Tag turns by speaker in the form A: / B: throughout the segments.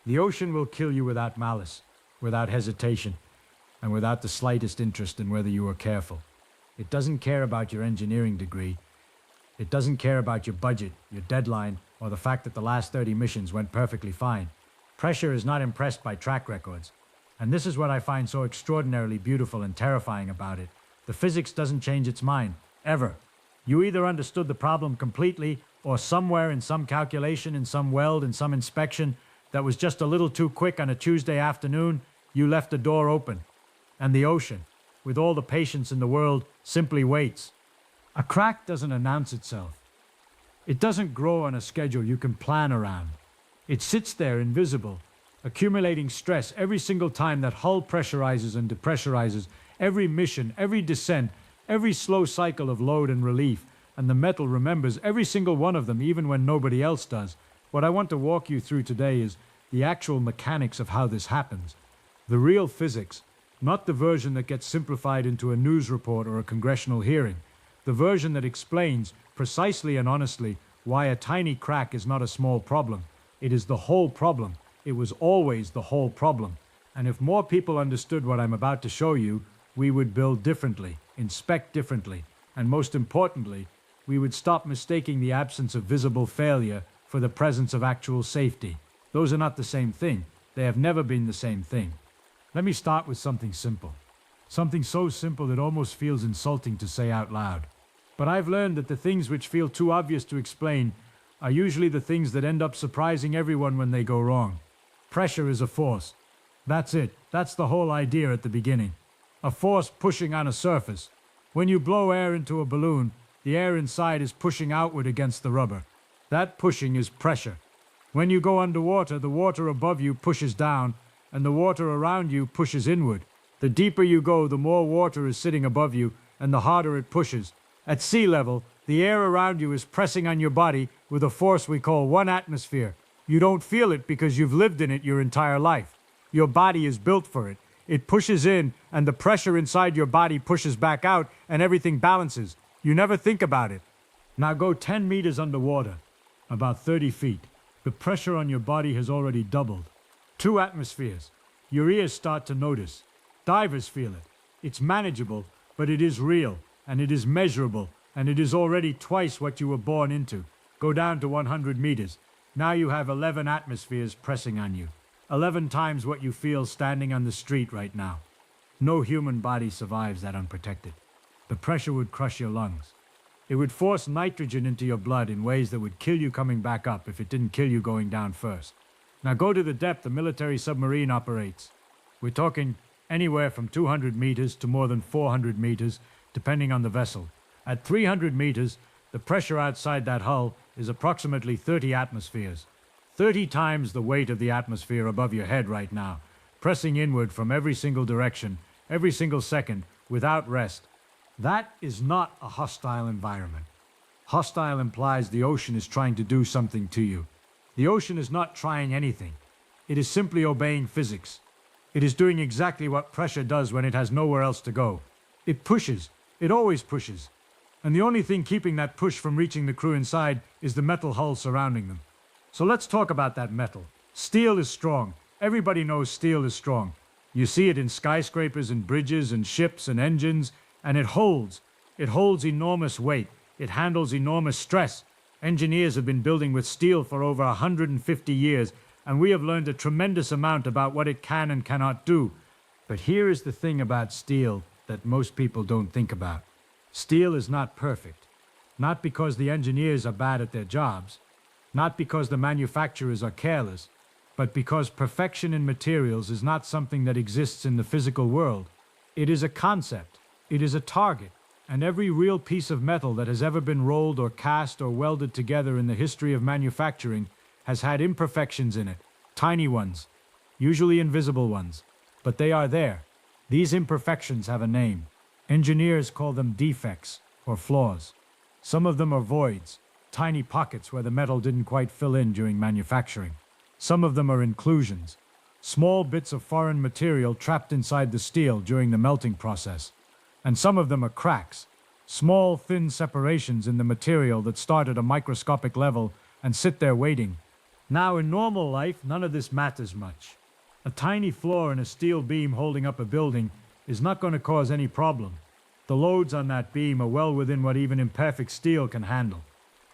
A: The ocean will kill you without malice, without hesitation, and without the slightest interest in whether you are careful. It doesn't care about your engineering degree. It doesn't care about your budget, your deadline, or the fact that the last 30 missions went perfectly fine. Pressure is not impressed by track records. And this is what I find so extraordinarily beautiful and terrifying about it. The physics doesn't change its mind, ever. You either understood the problem completely, or somewhere in some calculation, in some weld, in some inspection that was just a little too quick on a Tuesday afternoon, you left the door open. And the ocean, with all the patience in the world, simply waits. A crack doesn't announce itself. It doesn't grow on a schedule you can plan around. It sits there invisible, accumulating stress every single time that hull pressurizes and depressurizes, every mission, every descent, every slow cycle of load and relief, and the metal remembers every single one of them even when nobody else does. What I want to walk you through today is the actual mechanics of how this happens. The real physics, not the version that gets simplified into a news report or a congressional hearing. The version that explains, precisely and honestly, why a tiny crack is not a small problem. It is the whole problem. It was always the whole problem. And if more people understood what I'm about to show you, we would build differently, inspect differently, and most importantly, we would stop mistaking the absence of visible failure for the presence of actual safety. Those are not the same thing. They have never been the same thing. Let me start with something simple. Something so simple it almost feels insulting to say out loud. But I've learned that the things which feel too obvious to explain are usually the things that end up surprising everyone when they go wrong. Pressure is a force. That's it. That's the whole idea at the beginning. A force pushing on a surface. When you blow air into a balloon, the air inside is pushing outward against the rubber. That pushing is pressure. When you go underwater, the water above you pushes down, and the water around you pushes inward. The deeper you go, the more water is sitting above you, and the harder it pushes. At sea level, the air around you is pressing on your body with a force we call 1 atmosphere. You don't feel it because you've lived in it your entire life. Your body is built for it. It pushes in, and the pressure inside your body pushes back out, and everything balances. You never think about it. Now go 10 meters underwater, about 30 feet. The pressure on your body has already doubled. 2 atmospheres. Your ears start to notice. Divers feel it. It's manageable, but it is real, and it is measurable, and it is already twice what you were born into. Go down to 100 meters. Now you have 11 atmospheres pressing on you. 11 times what you feel standing on the street right now. No human body survives that unprotected. The pressure would crush your lungs. It would force nitrogen into your blood in ways that would kill you coming back up if it didn't kill you going down first. Now go to the depth a military submarine operates. We're talking anywhere from 200 meters to more than 400 meters, depending on the vessel. At 300 meters, the pressure outside that hull is approximately 30 atmospheres. 30 times the weight of the atmosphere above your head right now, pressing inward from every single direction, every single second, without rest. That is not a hostile environment. Hostile implies the ocean is trying to do something to you. The ocean is not trying anything. It is simply obeying physics. It is doing exactly what pressure does when it has nowhere else to go. It pushes. It always pushes. And the only thing keeping that push from reaching the crew inside is the metal hull surrounding them. So let's talk about that metal. Steel is strong. Everybody knows steel is strong. You see it in skyscrapers and bridges and ships and engines, and it holds. It holds enormous weight. It handles enormous stress. Engineers have been building with steel for over 150 years, and we have learned a tremendous amount about what it can and cannot do. But here is the thing about steel that most people don't think about. Steel is not perfect. Not because the engineers are bad at their jobs, not because the manufacturers are careless, but because perfection in materials is not something that exists in the physical world. It is a concept. It is a target. And every real piece of metal that has ever been rolled or cast or welded together in the history of manufacturing has had imperfections in it. Tiny ones, usually invisible ones. But they are there. These imperfections have a name. Engineers call them defects or flaws. Some of them are voids, tiny pockets where the metal didn't quite fill in during manufacturing. Some of them are inclusions, small bits of foreign material trapped inside the steel during the melting process. And some of them are cracks, small, thin separations in the material that start at a microscopic level and sit there waiting, Now, in normal life, none of this matters much. A tiny flaw in a steel beam holding up a building is not going to cause any problem. The loads on that beam are well within what even imperfect steel can handle.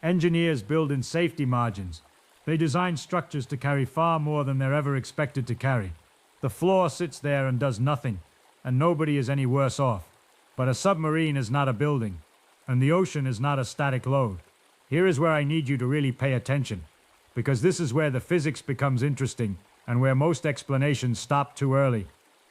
A: Engineers build in safety margins. They design structures to carry far more than they're ever expected to carry. The flaw sits there and does nothing, and nobody is any worse off. But a submarine is not a building, and the ocean is not a static load. Here is where I need you to really pay attention, because this is where the physics becomes interesting and where most explanations stop too early.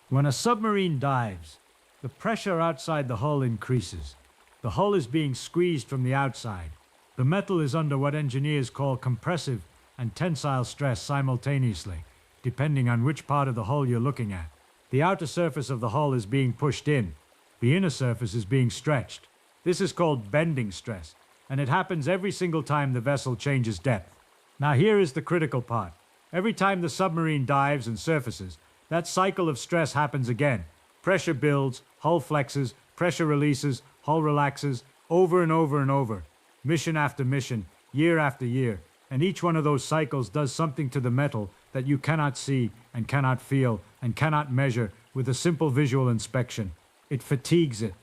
A: When a submarine dives, the pressure outside the hull increases. The hull is being squeezed from the outside. The metal is under what engineers call compressive and tensile stress simultaneously, depending on which part of the hull you're looking at. The outer surface of the hull is being pushed in. The inner surface is being stretched. This is called bending stress, and it happens every single time the vessel changes depth. Now here is the critical part. Every time the submarine dives and surfaces, that cycle of stress happens again. Pressure builds, hull flexes, pressure releases, hull relaxes, over and over and over. Mission after mission, year after year. And each one of those cycles does something to the metal that you cannot see and cannot feel and cannot measure with a simple visual inspection. It fatigues it.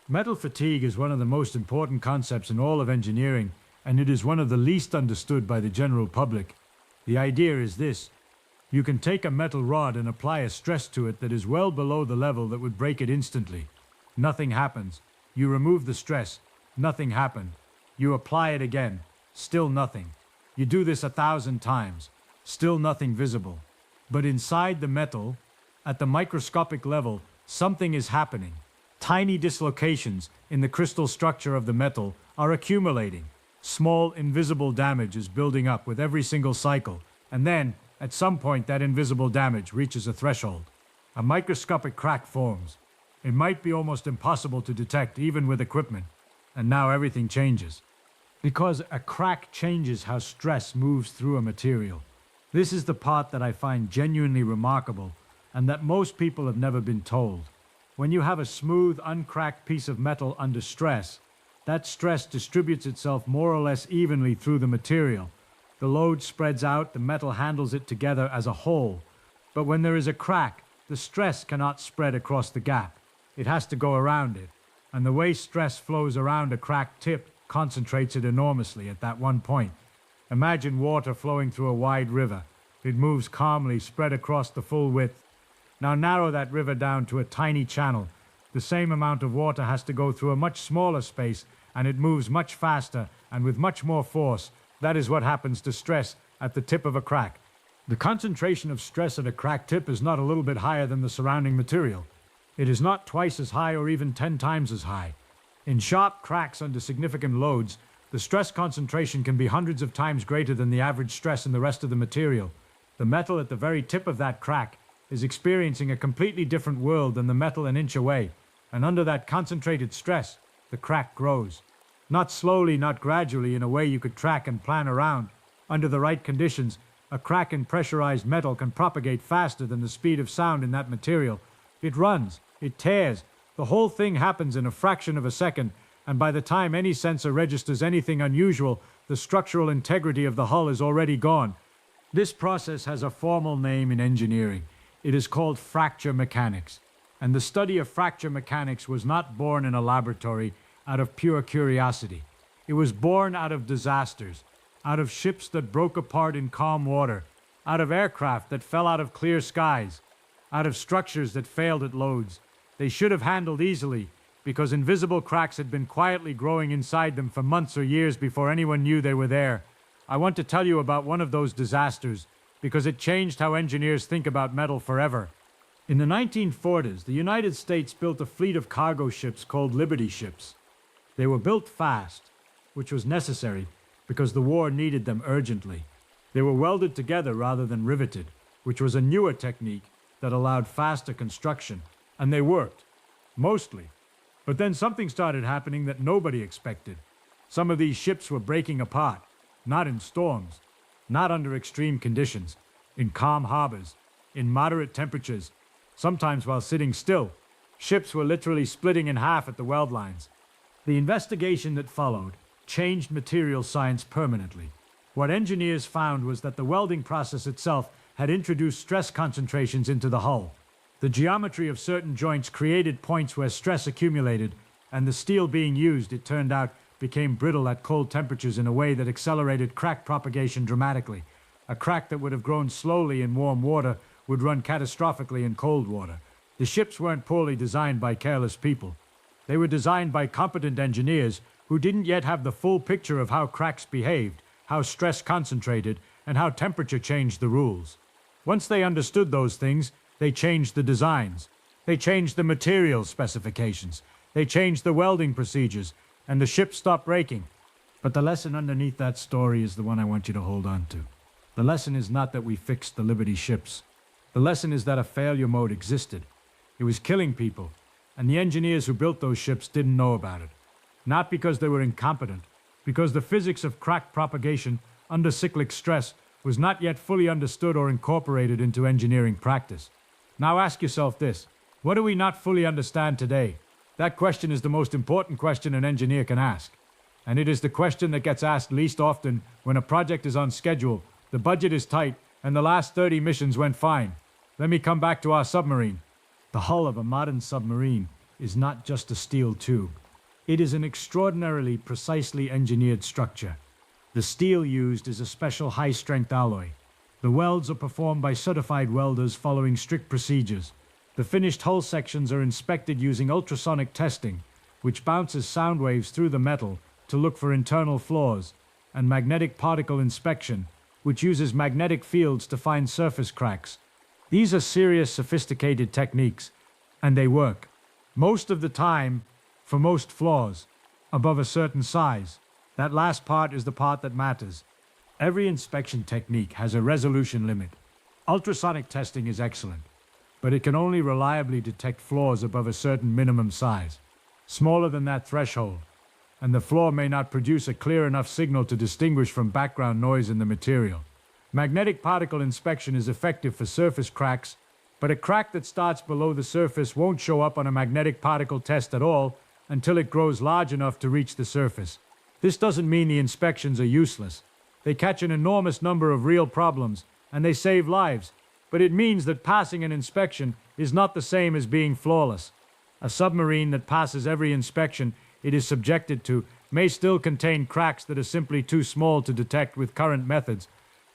A: Metal fatigue is one of the most important concepts in all of engineering, and it is one of the least understood by the general public. The idea is this. You can take a metal rod and apply a stress to it that is well below the level that would break it instantly. Nothing happens. You remove the stress. Nothing happened. You apply it again. Still nothing. You do this 1,000 times. Still nothing visible. But inside the metal, at the microscopic level, something is happening. Tiny dislocations in the crystal structure of the metal are accumulating. Small, invisible damage is building up with every single cycle, and then, at some point, that invisible damage reaches a threshold. A microscopic crack forms. It might be almost impossible to detect, even with equipment, and now everything changes. Because a crack changes how stress moves through a material. This is the part that I find genuinely remarkable, and that most people have never been told. When you have a smooth, uncracked piece of metal under stress, that stress distributes itself more or less evenly through the material. The load spreads out, the metal handles it together as a whole. But when there is a crack, the stress cannot spread across the gap. It has to go around it. And the way stress flows around a cracked tip concentrates it enormously at that one point. Imagine water flowing through a wide river. It moves calmly, spread across the full width. Now narrow that river down to a tiny channel. The same amount of water has to go through a much smaller space, and it moves much faster and with much more force. That is what happens to stress at the tip of a crack. The concentration of stress at a cracked tip is not a little bit higher than the surrounding material. It is not twice as high or even 10 times as high. In sharp cracks under significant loads, the stress concentration can be hundreds of times greater than the average stress in the rest of the material. The metal at the very tip of that crack is experiencing a completely different world than the metal an inch away, and under that concentrated stress, the crack grows. Not slowly, not gradually, in a way you could track and plan around. Under the right conditions, a crack in pressurized metal can propagate faster than the speed of sound in that material. It runs, it tears, the whole thing happens in a fraction of a second, and by the time any sensor registers anything unusual, the structural integrity of the hull is already gone. This process has a formal name in engineering. It is called fracture mechanics. And the study of fracture mechanics was not born in a laboratory out of pure curiosity. It was born out of disasters, out of ships that broke apart in calm water, out of aircraft that fell out of clear skies, out of structures that failed at loads. They should have handled easily, because invisible cracks had been quietly growing inside them for months or years before anyone knew they were there. I want to tell you about one of those disasters, because it changed how engineers think about metal forever. In the 1940s, the United States built a fleet of cargo ships called Liberty ships. They were built fast, which was necessary because the war needed them urgently. They were welded together rather than riveted, which was a newer technique that allowed faster construction, and they worked, mostly. But then something started happening that nobody expected. Some of these ships were breaking apart, not in storms, not under extreme conditions, in calm harbors, in moderate temperatures, sometimes while sitting still. Ships were literally splitting in half at the weld lines. The investigation that followed changed material science permanently. What engineers found was that the welding process itself had introduced stress concentrations into the hull. The geometry of certain joints created points where stress accumulated, and the steel being used, it turned out, became brittle at cold temperatures in a way that accelerated crack propagation dramatically. A crack that would have grown slowly in warm water would run catastrophically in cold water. The ships weren't poorly designed by careless people. They were designed by competent engineers who didn't yet have the full picture of how cracks behaved, how stress concentrated, and how temperature changed the rules. Once they understood those things, they changed the designs. They changed the material specifications. They changed the welding procedures, and the ship stopped breaking. But the lesson underneath that story is the one I want you to hold on to. The lesson is not that we fixed the Liberty ships. The lesson is that a failure mode existed. It was killing people, and the engineers who built those ships didn't know about it. Not because they were incompetent, because the physics of crack propagation under cyclic stress was not yet fully understood or incorporated into engineering practice. Now ask yourself this: what do we not fully understand today? That question is the most important question an engineer can ask. And it is the question that gets asked least often when a project is on schedule, the budget is tight, and the last 30 missions went fine. Let me come back to our submarine. The hull of a modern submarine is not just a steel tube. It is an extraordinarily precisely engineered structure. The steel used is a special high-strength alloy. The welds are performed by certified welders following strict procedures. The finished hull sections are inspected using ultrasonic testing, which bounces sound waves through the metal to look for internal flaws, and magnetic particle inspection, which uses magnetic fields to find surface cracks. These are serious, sophisticated techniques, and they work. Most of the time, for most flaws, above a certain size. That last part is the part that matters. Every inspection technique has a resolution limit. Ultrasonic testing is excellent, but it can only reliably detect flaws above a certain minimum size. Smaller than that threshold, and the flaw may not produce a clear enough signal to distinguish from background noise in the material. Magnetic particle inspection is effective for surface cracks, but a crack that starts below the surface won't show up on a magnetic particle test at all until it grows large enough to reach the surface. This doesn't mean the inspections are useless. They catch an enormous number of real problems, and they save lives, but it means that passing an inspection is not the same as being flawless. A submarine that passes every inspection it is subjected to may still contain cracks that are simply too small to detect with current methods,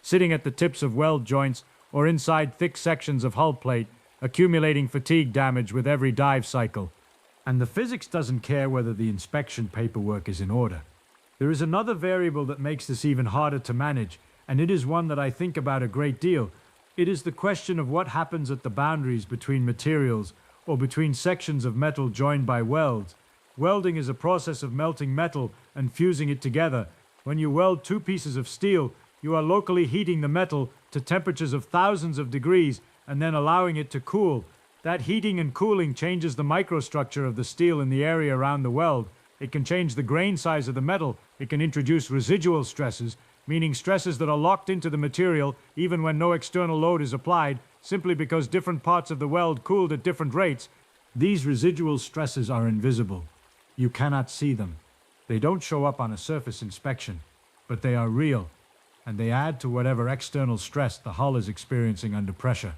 A: sitting at the tips of weld joints or inside thick sections of hull plate, accumulating fatigue damage with every dive cycle. And the physics doesn't care whether the inspection paperwork is in order. There is another variable that makes this even harder to manage, and it is one that I think about a great deal. It is the question of what happens at the boundaries between materials or between sections of metal joined by welds. Welding is a process of melting metal and fusing it together. When you weld two pieces of steel, you are locally heating the metal to temperatures of thousands of degrees and then allowing it to cool. That heating and cooling changes the microstructure of the steel in the area around the weld. It can change the grain size of the metal. It can introduce residual stresses, meaning stresses that are locked into the material even when no external load is applied, simply because different parts of the weld cooled at different rates. These residual stresses are invisible. You cannot see them. They don't show up on a surface inspection, but they are real, and they add to whatever external stress the hull is experiencing under pressure.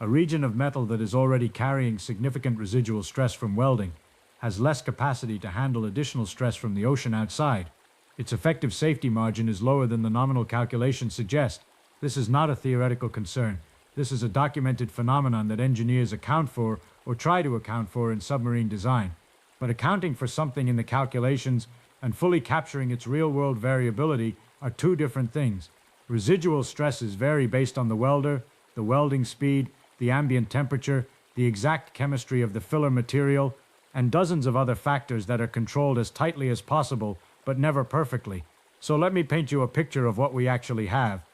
A: A region of metal that is already carrying significant residual stress from welding has less capacity to handle additional stress from the ocean outside. Its effective safety margin is lower than the nominal calculations suggest. This is not a theoretical concern. This is a documented phenomenon that engineers account for or try to account for in submarine design. But accounting for something in the calculations and fully capturing its real-world variability are two different things. Residual stresses vary based on the welder, the welding speed, the ambient temperature, the exact chemistry of the filler material, and dozens of other factors that are controlled as tightly as possible, but never perfectly. So let me paint you a picture of what we actually have.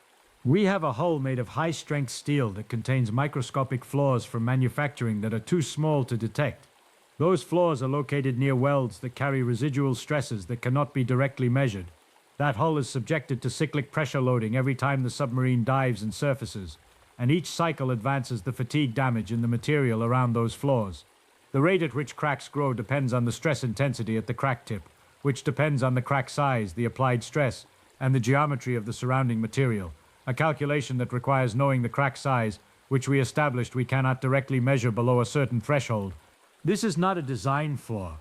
A: We have a hull made of high-strength steel that contains microscopic flaws from manufacturing that are too small to detect. Those flaws are located near welds that carry residual stresses that cannot be directly measured. That hull is subjected to cyclic pressure loading every time the submarine dives and surfaces, and each cycle advances the fatigue damage in the material around those flaws. The rate at which cracks grow depends on the stress intensity at the crack tip, which depends on the crack size, the applied stress, and the geometry of the surrounding material, a calculation that requires knowing the crack size, which we established we cannot directly measure below a certain threshold. This is not a design flaw.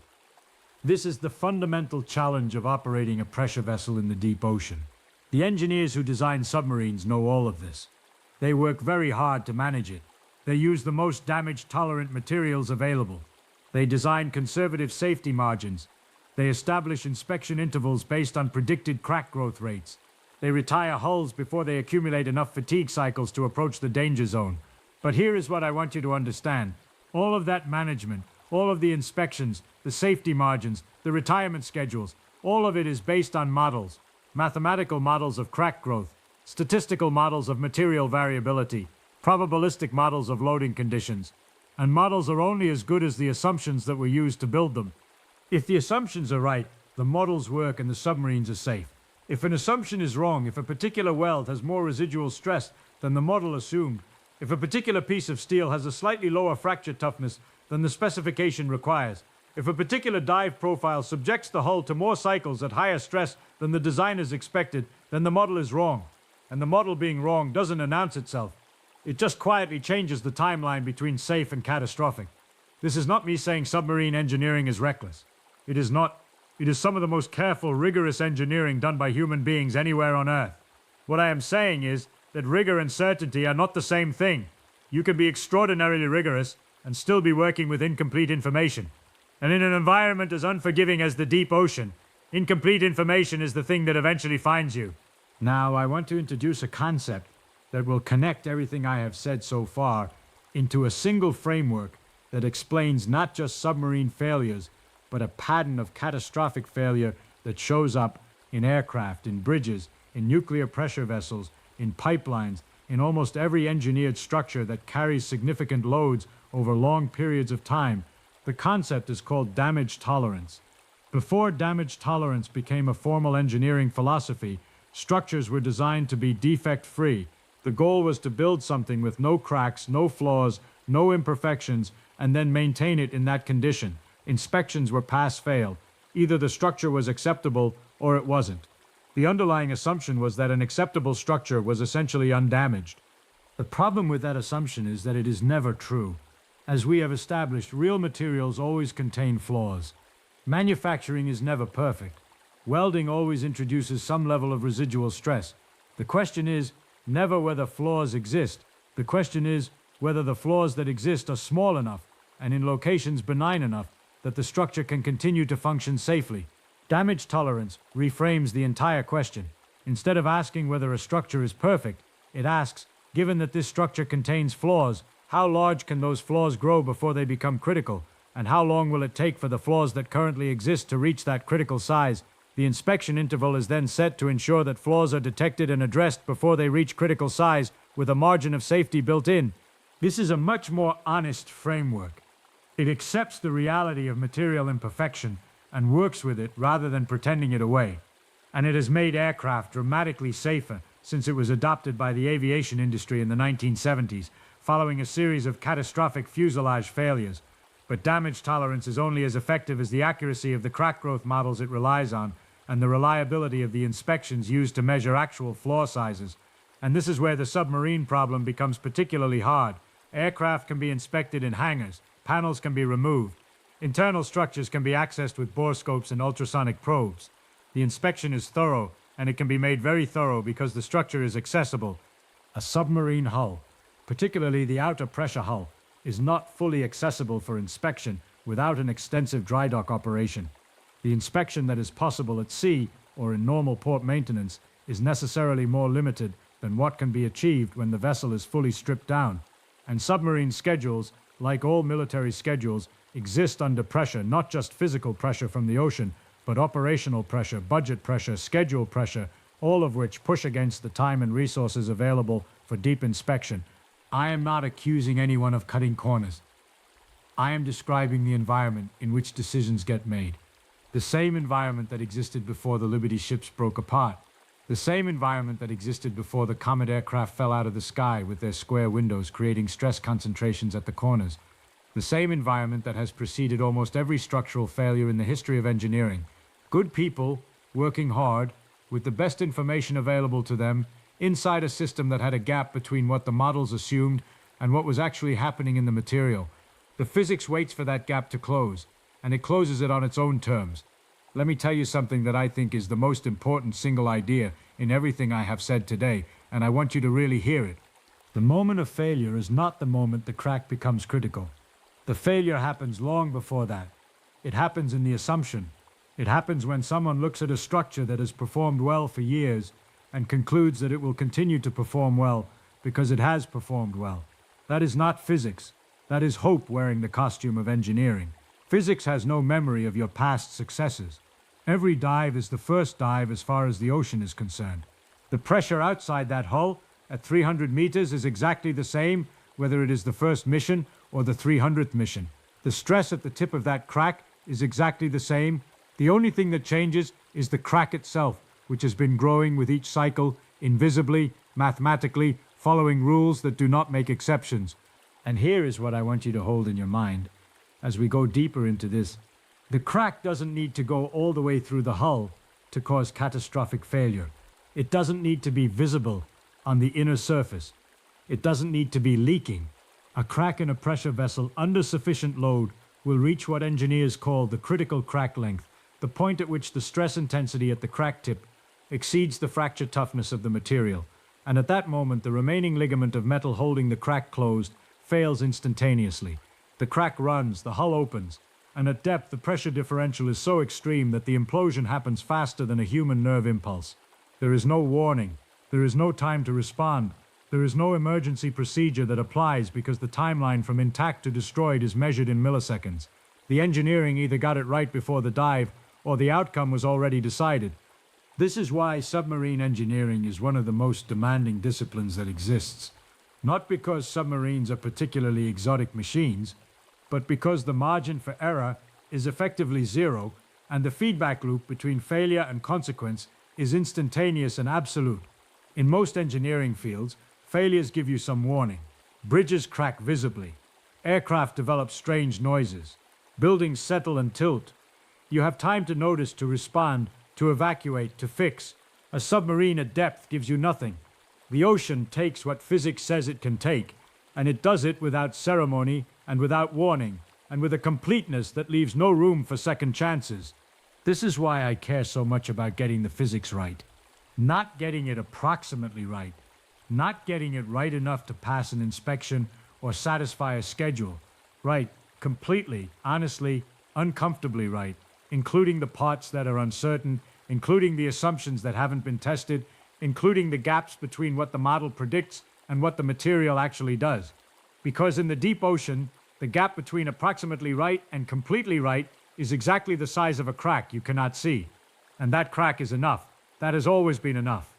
A: This is the fundamental challenge of operating a pressure vessel in the deep ocean. The engineers who design submarines know all of this. They work very hard to manage it. They use the most damage-tolerant materials available. They design conservative safety margins. They establish inspection intervals based on predicted crack growth rates. They retire hulls before they accumulate enough fatigue cycles to approach the danger zone. But here is what I want you to understand. All of that management, all of the inspections, the safety margins, the retirement schedules, all of it is based on models. Mathematical models of crack growth, statistical models of material variability, probabilistic models of loading conditions. And models are only as good as the assumptions that were used to build them. If the assumptions are right, the models work and the submarines are safe. If an assumption is wrong, if a particular weld has more residual stress than the model assumed, if a particular piece of steel has a slightly lower fracture toughness than the specification requires, if a particular dive profile subjects the hull to more cycles at higher stress than the designers expected, then the model is wrong. And the model being wrong doesn't announce itself. It just quietly changes the timeline between safe and catastrophic. This is not me saying submarine engineering is reckless. It is not. It is some of the most careful, rigorous engineering done by human beings anywhere on Earth. What I am saying is that rigor and certainty are not the same thing. You can be extraordinarily rigorous and still be working with incomplete information. And in an environment as unforgiving as the deep ocean, incomplete information is the thing that eventually finds you. Now, I want to introduce a concept that will connect everything I have said so far into a single framework that explains not just submarine failures, but a pattern of catastrophic failure that shows up in aircraft, in bridges, in nuclear pressure vessels, in pipelines, in almost every engineered structure that carries significant loads over long periods of time. The concept is called damage tolerance. Before damage tolerance became a formal engineering philosophy, structures were designed to be defect-free. The goal was to build something with no cracks, no flaws, no imperfections, and then maintain it in that condition. Inspections were pass-fail. Either the structure was acceptable or it wasn't. The underlying assumption was that an acceptable structure was essentially undamaged. The problem with that assumption is that it is never true. As we have established, real materials always contain flaws. Manufacturing is never perfect. Welding always introduces some level of residual stress. The question is never whether flaws exist. The question is whether the flaws that exist are small enough and in locations benign enough that the structure can continue to function safely. Damage tolerance reframes the entire question. Instead of asking whether a structure is perfect, it asks, given that this structure contains flaws, how large can those flaws grow before they become critical? And how long will it take for the flaws that currently exist to reach that critical size? The inspection interval is then set to ensure that flaws are detected and addressed before they reach critical size, with a margin of safety built in. This is a much more honest framework. It accepts the reality of material imperfection and works with it rather than pretending it away. And it has made aircraft dramatically safer since it was adopted by the aviation industry in the 1970s, following a series of catastrophic fuselage failures. But damage tolerance is only as effective as the accuracy of the crack growth models it relies on and the reliability of the inspections used to measure actual flaw sizes. And this is where the submarine problem becomes particularly hard. Aircraft can be inspected in hangars, panels can be removed, internal structures can be accessed with borescopes and ultrasonic probes. The inspection is thorough, and it can be made very thorough because the structure is accessible. A submarine hull, particularly the outer pressure hull, is not fully accessible for inspection without an extensive dry dock operation. The inspection that is possible at sea or in normal port maintenance is necessarily more limited than what can be achieved when the vessel is fully stripped down. And submarine schedules, like all military schedules, exist under pressure, not just physical pressure from the ocean, but operational pressure, budget pressure, schedule pressure, all of which push against the time and resources available for deep inspection. I am not accusing anyone of cutting corners. I am describing the environment in which decisions get made. The same environment that existed before the Liberty ships broke apart. The same environment that existed before the Comet aircraft fell out of the sky with their square windows creating stress concentrations at the corners. The same environment that has preceded almost every structural failure in the history of engineering. Good people, working hard, with the best information available to them, inside a system that had a gap between what the models assumed and what was actually happening in the material. The physics waits for that gap to close, and it closes it on its own terms. Let me tell you something that I think is the most important single idea in everything I have said today, and I want you to really hear it. The moment of failure is not the moment the crack becomes critical. The failure happens long before that. It happens in the assumption. It happens when someone looks at a structure that has performed well for years and concludes that it will continue to perform well because it has performed well. That is not physics. That is hope wearing the costume of engineering. Physics has no memory of your past successes. Every dive is the first dive as far as the ocean is concerned. The pressure outside that hull at 300 meters is exactly the same whether it is the first mission or the 300th mission. The stress at the tip of that crack is exactly the same. The only thing that changes is the crack itself, which has been growing with each cycle, invisibly, mathematically, following rules that do not make exceptions. And here is what I want you to hold in your mind as we go deeper into this. The crack doesn't need to go all the way through the hull to cause catastrophic failure. It doesn't need to be visible on the inner surface. It doesn't need to be leaking. A crack in a pressure vessel under sufficient load will reach what engineers call the critical crack length, the point at which the stress intensity at the crack tip exceeds the fracture toughness of the material. And at that moment, the remaining ligament of metal holding the crack closed fails instantaneously. The crack runs, the hull opens, and at depth the pressure differential is so extreme that the implosion happens faster than a human nerve impulse. There is no warning. There is no time to respond. There is no emergency procedure that applies because the timeline from intact to destroyed is measured in milliseconds. The engineering either got it right before the dive or the outcome was already decided. This is why submarine engineering is one of the most demanding disciplines that exists. Not because submarines are particularly exotic machines, but because the margin for error is effectively zero and the feedback loop between failure and consequence is instantaneous and absolute. In most engineering fields, failures give you some warning. Bridges crack visibly. Aircraft develop strange noises. Buildings settle and tilt. You have time to notice, to respond, to evacuate, to fix. A submarine at depth gives you nothing. The ocean takes what physics says it can take, and it does it without ceremony and without warning, and with a completeness that leaves no room for second chances. This is why I care so much about getting the physics right. Not getting it approximately right. Not getting it right enough to pass an inspection or satisfy a schedule. Right, completely, honestly, uncomfortably right, including the parts that are uncertain, including the assumptions that haven't been tested, including the gaps between what the model predicts and what the material actually does. Because in the deep ocean, the gap between approximately right and completely right is exactly the size of a crack you cannot see. And that crack is enough. That has always been enough.